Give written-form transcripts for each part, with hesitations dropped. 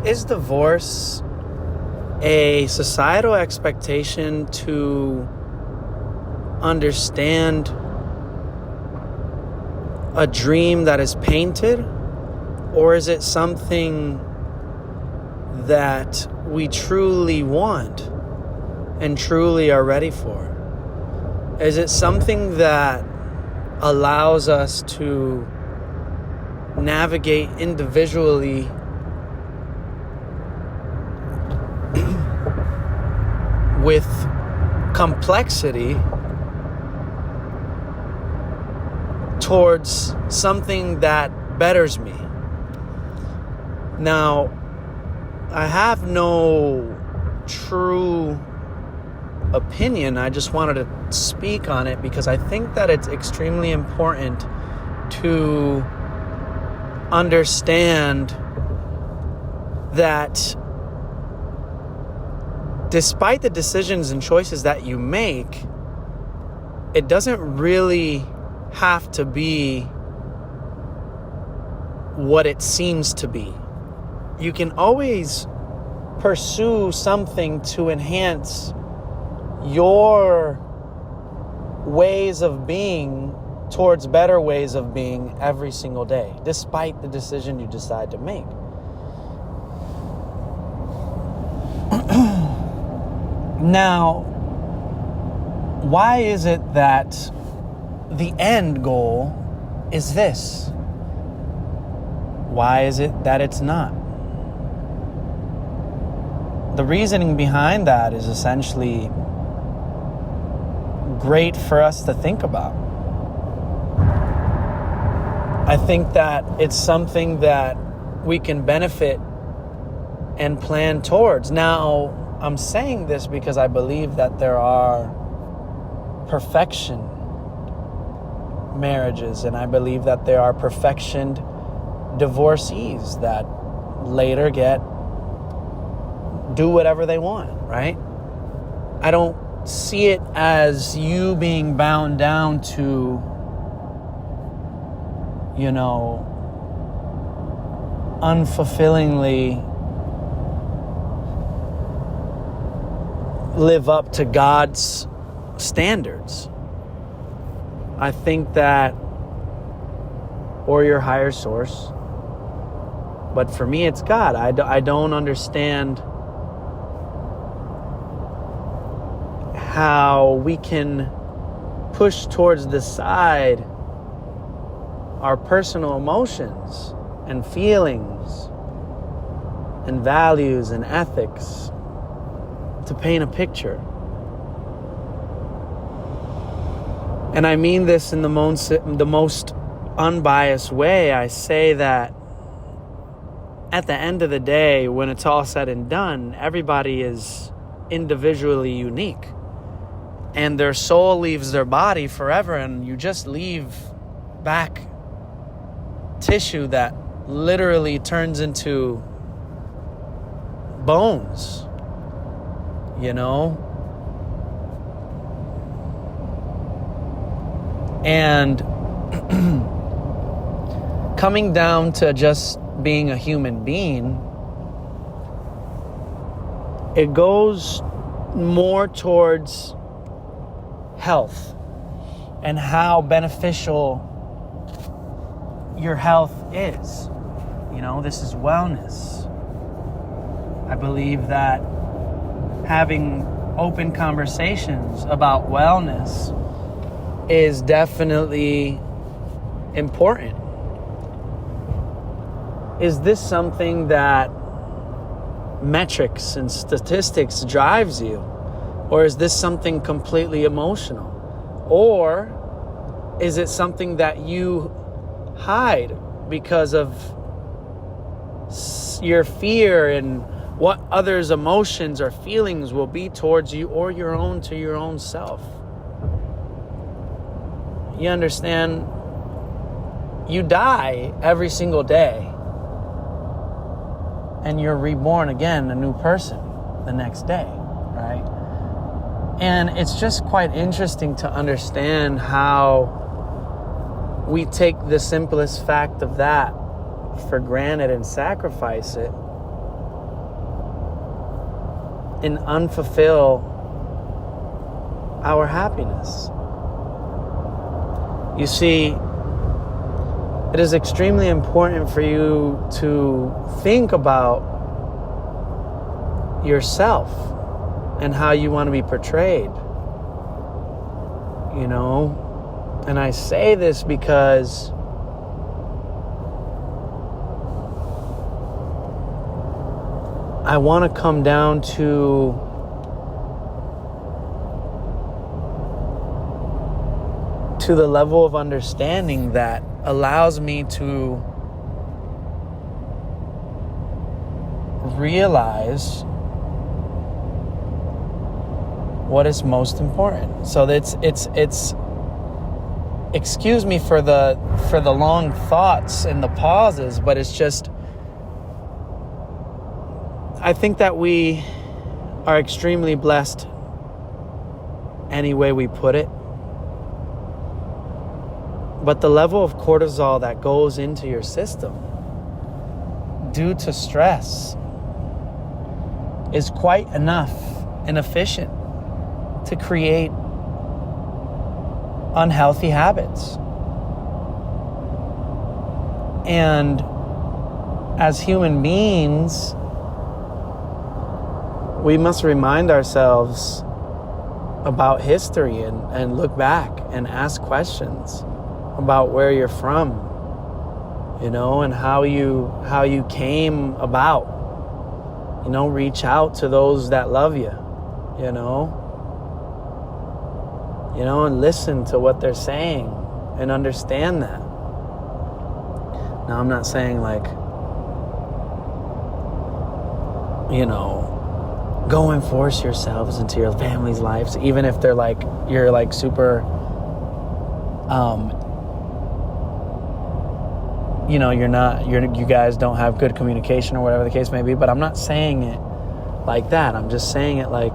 Is divorce a societal expectation to understand a dream that is painted, or is it something that we truly want and truly are ready for? Is it something that allows us to navigate individually with complexity towards something that betters me? Now, I have no true opinion. I just wanted to speak on it because I think that it's extremely important to understand that despite the decisions and choices that you make, it doesn't really have to be what it seems to be. You can always pursue something to enhance your ways of being towards better ways of being every single day, despite the decision you decide to make. Now, why is it that the end goal is this? Why is it that it's not? The reasoning behind that is essentially great for us to think about. I think that it's something that we can benefit and plan towards. Now, I'm saying this because I believe that there are perfection marriages, and I believe that there are perfectioned divorcees that later do whatever they want, right? I don't see it as you being bound down to, unfulfillingly live up to God's standards. I think that, or your higher source, but for me it's God. I don't understand how we can push towards the side our personal emotions and feelings and values and ethics to paint a picture. And I mean this in the most unbiased way. I say that at the end of the day, when it's all said and done, everybody is individually unique. And their soul leaves their body forever, and you just leave back tissue that literally turns into bones, And coming down to just being a human being, it goes more towards health and how beneficial your health is. This is wellness. I believe that having open conversations about wellness is definitely important. Is this something that metrics and statistics drives you? Or is this something completely emotional? Or is it something that you hide because of your fear and what others' emotions or feelings will be towards you, or your own to your own self? You understand? You die every single day, and you're reborn again, a new person, the next day, right? And it's just quite interesting to understand how we take the simplest fact of that for granted and sacrifice it and unfulfill our happiness. You see, it is extremely important for you to think about yourself and how you want to be portrayed. You know? And I say this because I want to come down to the level of understanding that allows me to realize what is most important. So it's excuse me for the long thoughts and the pauses, but it's just, I think that we are extremely blessed any way we put it. But the level of cortisol that goes into your system due to stress is quite enough and efficient to create unhealthy habits. And as human beings, we must remind ourselves about history and look back and ask questions about where you're from, you know, and how you came about. You know, reach out to those that love you, you know, and listen to what they're saying and understand that. Now, I'm not saying like, you know, go and force yourselves into your family's lives, even if they're like, you're like super, you know, you guys don't have good communication or whatever the case may be, but I'm not saying it like that. I'm just saying it like,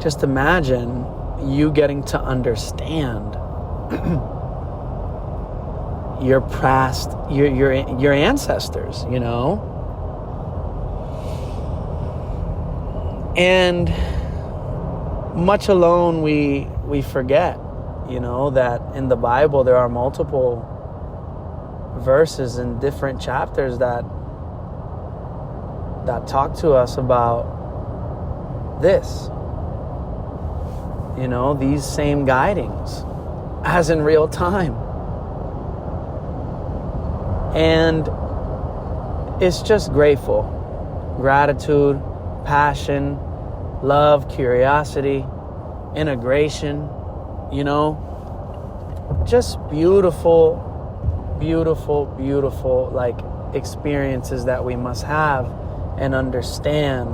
just imagine you getting to understand your past, your ancestors, you know? And much alone we forget, you know, that in the Bible there are multiple verses in different chapters that talk to us about this, you know, these same guidings as in real time. And it's just gratitude, passion, love, curiosity, integration, you know, just beautiful like experiences that we must have and understand,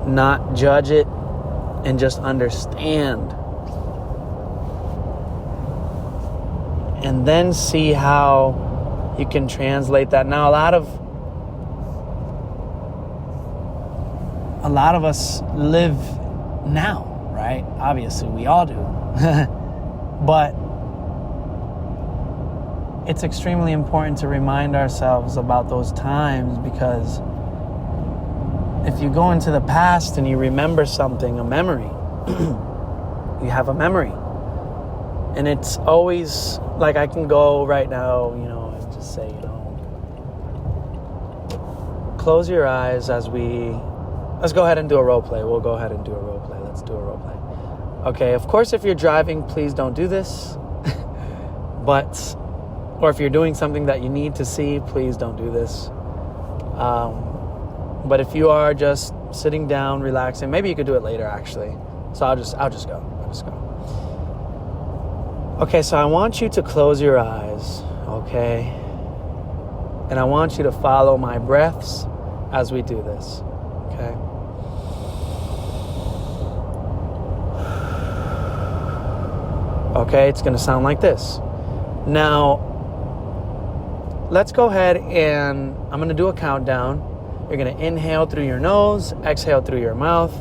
not judge it and just understand, and then see how you can translate that. Now, a lot of us live now, right? Obviously, we all do. But it's extremely important to remind ourselves about those times, because if you go into the past and you remember something, a memory, you have a memory. And it's always like, I can go right now, you know, and just say, you know, close your eyes let's go ahead and do a role play. We'll go ahead and do a role play. Let's do a role play. Okay, of course, if you're driving, please don't do this. Or if you're doing something that you need to see, please don't do this. But if you are just sitting down, relaxing, maybe you could do it later, actually. So I'll just go. Okay, so I want you to close your eyes, okay? And I want you to follow my breaths as we do this, okay? Okay, it's going to sound like this. Now, let's go ahead and I'm going to do a countdown. You're going to inhale through your nose, exhale through your mouth.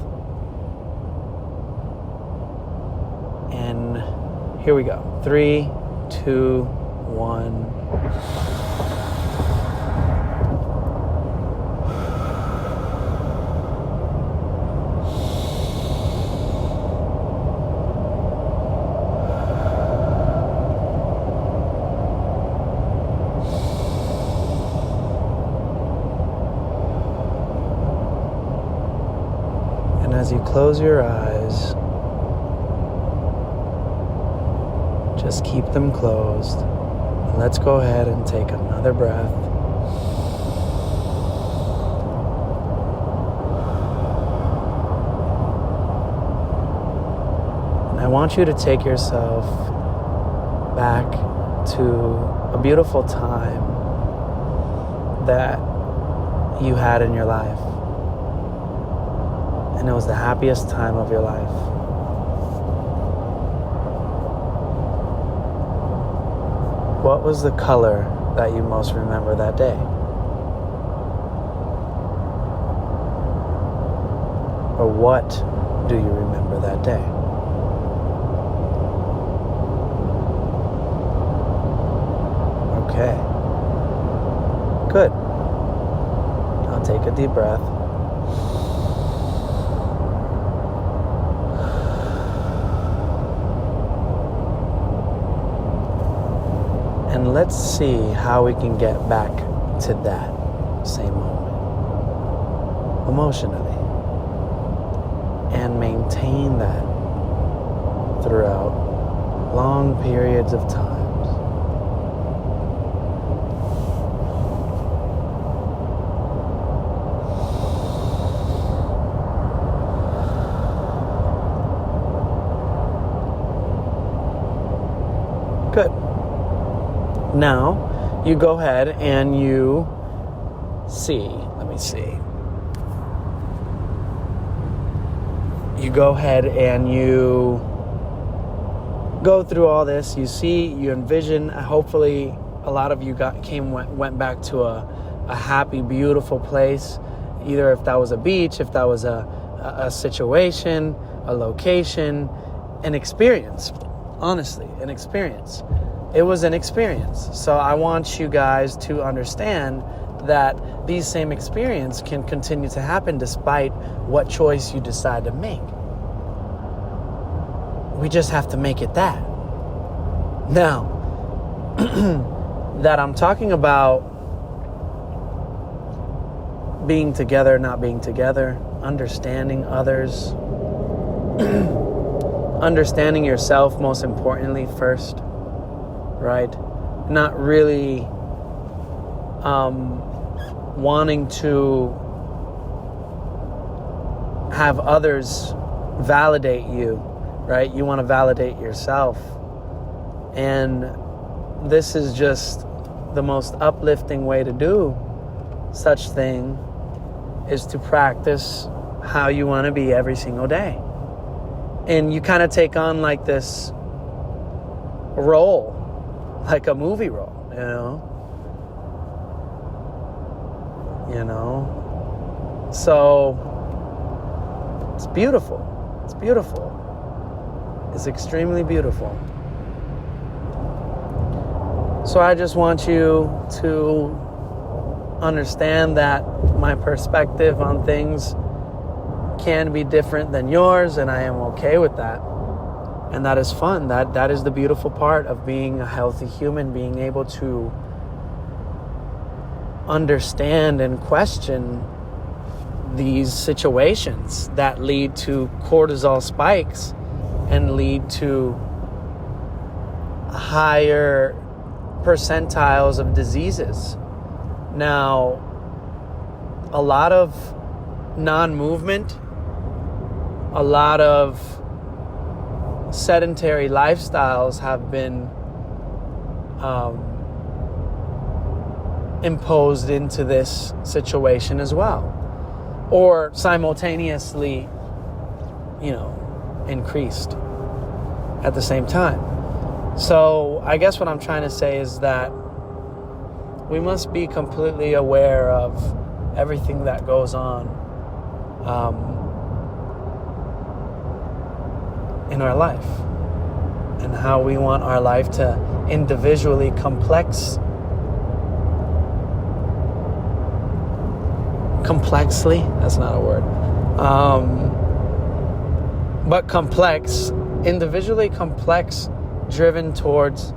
And here we go. 3, 2, 1. as you close your eyes, just keep them closed. And let's go ahead and take another breath. And I want you to take yourself back to a beautiful time that you had in your life. And it was the happiest time of your life. What was the color that you most remember that day? Or what do you remember that day? Okay. Good. Now take a deep breath. And let's see how we can get back to that same moment emotionally and maintain that throughout long periods of time. Good. Now, you go ahead and you let me see. You go ahead and you go through all this. You see, you envision, hopefully a lot of you went back to a happy, beautiful place. Either if that was a beach, if that was a situation, a location, an experience. Honestly, an experience. It was an experience. So I want you guys to understand that these same experiences can continue to happen despite what choice you decide to make. We just have to make it that. Now, that I'm talking about being together, not being together, understanding others, understanding yourself most importantly first, right? Not really wanting to have others validate you, right? You want to validate yourself. And this is just the most uplifting way to do such thing is to practice how you want to be every single day. And you kind of take on like this role, like a movie role, you know? So it's beautiful. It's beautiful. It's extremely beautiful. So I just want you to understand that my perspective on things can be different than yours, and I am okay with that. And that is fun. That is the beautiful part of being a healthy human, being able to understand and question these situations that lead to cortisol spikes and lead to higher percentiles of diseases. Now, a lot of non-movement, a lot of sedentary lifestyles have been imposed into this situation as well, or simultaneously, increased at the same time. So I guess what I'm trying to say is that we must be completely aware of everything that goes on in our life and how we want our life to individually complexly, that's not a word, but complex, individually complex, driven towards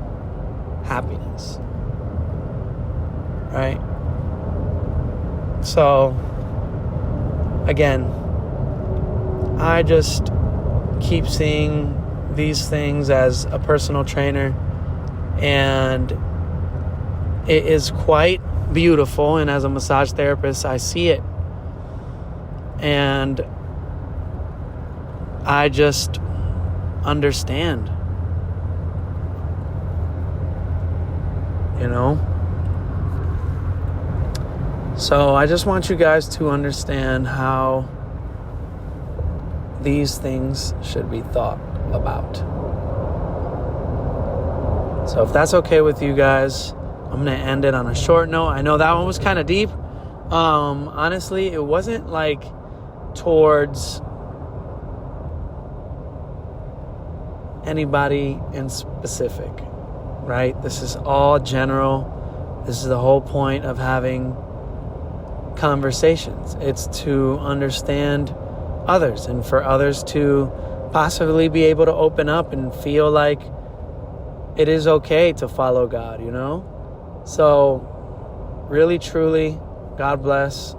happiness, right? So again, I just keep seeing these things as a personal trainer, and it is quite beautiful, and as a massage therapist I see it, and I just understand, you know? So I just want you guys to understand how these things should be thought about. So if that's okay with you guys, I'm going to end it on a short note. I know that one was kind of deep. Honestly, it wasn't like towards anybody in specific, right? This is all general. This is the whole point of having conversations. It's to understand others and for others to possibly be able to open up and feel like it is okay to follow God, you know? So really, truly, God bless.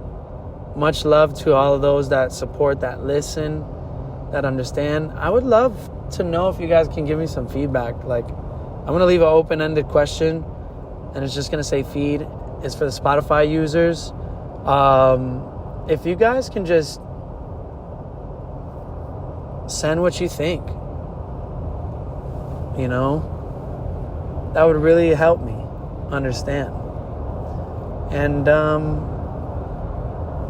Much love to all of those that support, that listen, that understand. I would love to know if you guys can give me some feedback. Like, I'm going to leave an open-ended question, and it's just going to say feed. It's for the Spotify users. If you guys can just send what you think, you know, that would really help me understand. And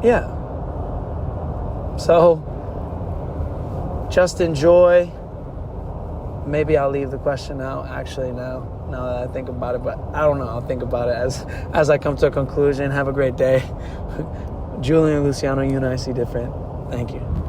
yeah, so just enjoy. Maybe I'll leave the question out actually now that I think about it, but I don't know. I'll think about it as I come to a conclusion. Have a great day. Julian Luciano, you and I see different. Thank you.